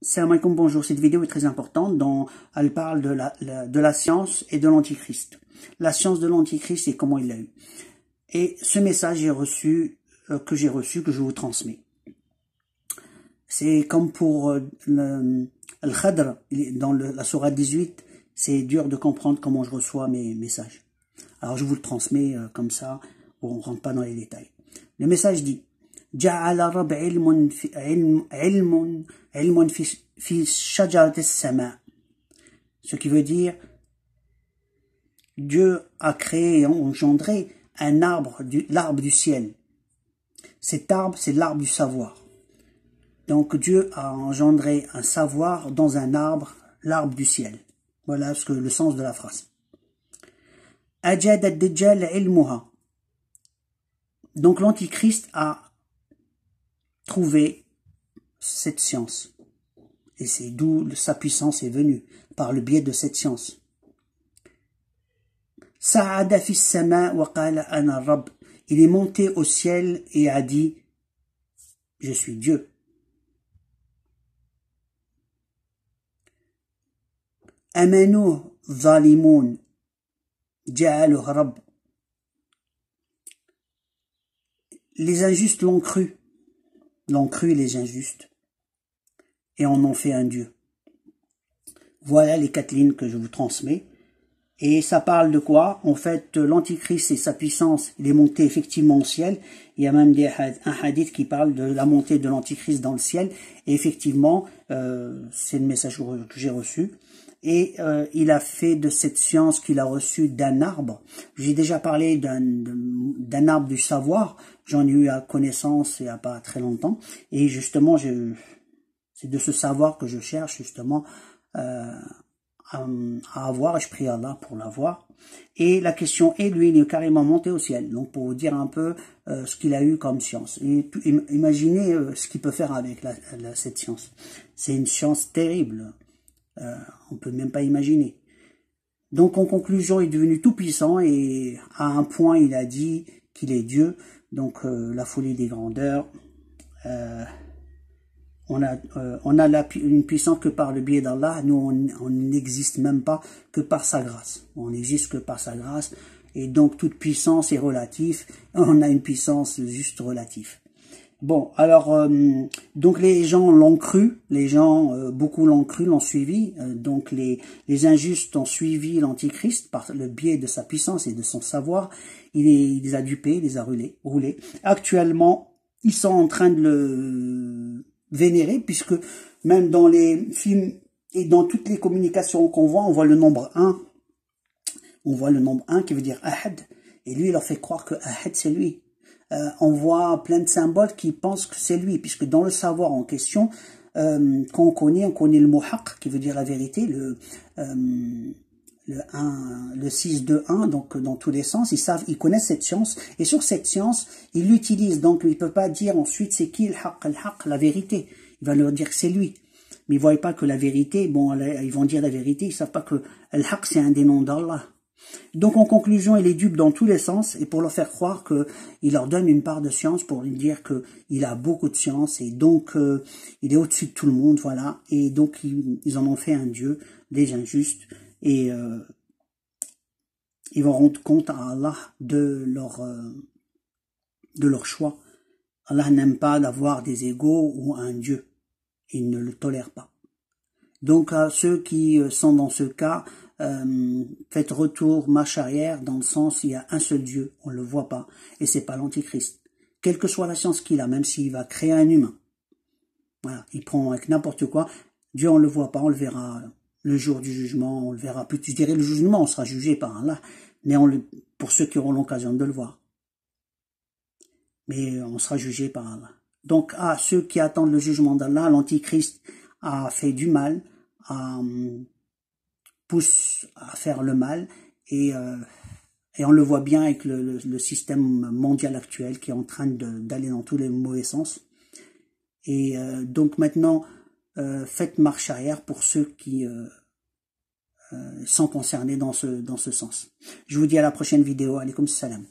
Salam alaikum, bonjour. Cette vidéo est très importante. Elle parle de la science et de l'antichrist. La science de l'antichrist et comment il l'a eu. Et ce message que j'ai reçu, que je vous transmets. C'est comme pour Al-Khadr, dans la sourate 18, c'est dur de comprendre comment je reçois mes messages. Alors je vous le transmets comme ça, on ne rentre pas dans les détails. Le message dit جعل رب علم في شجرة السماء. Ce qui veut dire Dieu a créé et engendré un arbre, l'arbre du ciel. Cet arbre, c'est l'arbre du savoir. Donc Dieu a engendré un savoir dans un arbre, l'arbre du ciel. Voilà le sens de la phrase. أجاد الدجال علمها. Donc l'antichrist a trouvé cette science. Et c'est d'où sa puissance est venue, par le biais de cette science. Sa'ada fi as-sama' wa qala ana rabb. Il est monté au ciel et a dit je suis Dieu. Amanu zalimun ja'alu rabb. Les injustes l'ont cru les injustes, et en ont fait un Dieu. Voilà les 4 lignes que je vous transmets. Et ça parle de quoi? En fait, l'antichrist et sa puissance, il est monté effectivement au ciel. Il y a même un hadith qui parle de la montée de l'antichrist dans le ciel. Et effectivement, c'est le message que j'ai reçu. Et il a fait de cette science qu'il a reçue d'un arbre. J'ai déjà parlé d'un arbre du savoir. J'en ai eu à connaissance il n'y a pas très longtemps. Et justement, c'est de ce savoir que je cherche justement à avoir. Et je prie Allah pour l'avoir. Et la question est, lui, il est carrément monté au ciel. Donc pour vous dire un peu ce qu'il a eu comme science. Et imaginez ce qu'il peut faire avec cette science. C'est une science terrible. On peut même pas imaginer. Donc en conclusion, il est devenu tout puissant et à un point il a dit qu'il est Dieu. Donc la folie des grandeurs. On a une puissance que par le biais d'Allah. Nous on n'existe même pas que par sa grâce. On n'existe que par sa grâce. Et donc toute puissance est relative. On a une puissance juste relative. Bon, alors, donc les gens l'ont cru, beaucoup l'ont cru, l'ont suivi, donc les injustes ont suivi l'antichrist par le biais de sa puissance et de son savoir, il les a dupés, il les a roulés. Actuellement, ils sont en train de le vénérer, puisque même dans les films et dans toutes les communications qu'on voit, on voit le nombre 1, qui veut dire Ahad, et lui il leur fait croire que Ahad c'est lui. On voit plein de symboles qui pensent que c'est lui, puisque dans le savoir en question, quand on connaît le mot haq, qui veut dire la vérité, le 6-2-1, donc dans tous les sens, ils connaissent cette science, et sur cette science, ils l'utilisent, donc il ne peut pas dire ensuite c'est qui le haq, la vérité, il va leur dire que c'est lui. Mais ils ne voient pas que la vérité, bon, ils vont dire la vérité, ils ne savent pas que le haq c'est un des noms d'Allah. Donc en conclusion, il est dupe dans tous les sens, et pour leur faire croire qu'il leur donne une part de science, pour lui dire qu'il a beaucoup de science, et donc il est au-dessus de tout le monde, voilà. Et donc ils en ont fait un Dieu, des injustes, et ils vont rendre compte à Allah de leur choix. Allah n'aime pas d'avoir des égaux ou un Dieu, il ne le tolère pas. Donc à ceux qui sont dans ce cas, faites retour, marche arrière, dans le sens il y a un seul Dieu, on ne le voit pas, et c'est pas l'antichrist. Quelle que soit la science qu'il a, même s'il va créer un humain, voilà, il prend avec n'importe quoi, Dieu on le voit pas, on le verra le jour du jugement, on le verra plus, je dirais le jugement, on sera jugé par Allah, mais pour ceux qui auront l'occasion de le voir. Mais on sera jugé par Allah. Donc à ceux qui attendent le jugement d'Allah, l'antichrist a fait du mal, pousse à faire le mal, et on le voit bien avec le système mondial actuel qui est en train d'aller dans tous les mauvais sens. Et donc maintenant, faites marche arrière pour ceux qui sont concernés dans ce sens. Je vous dis à la prochaine vidéo. Alaykoum salam.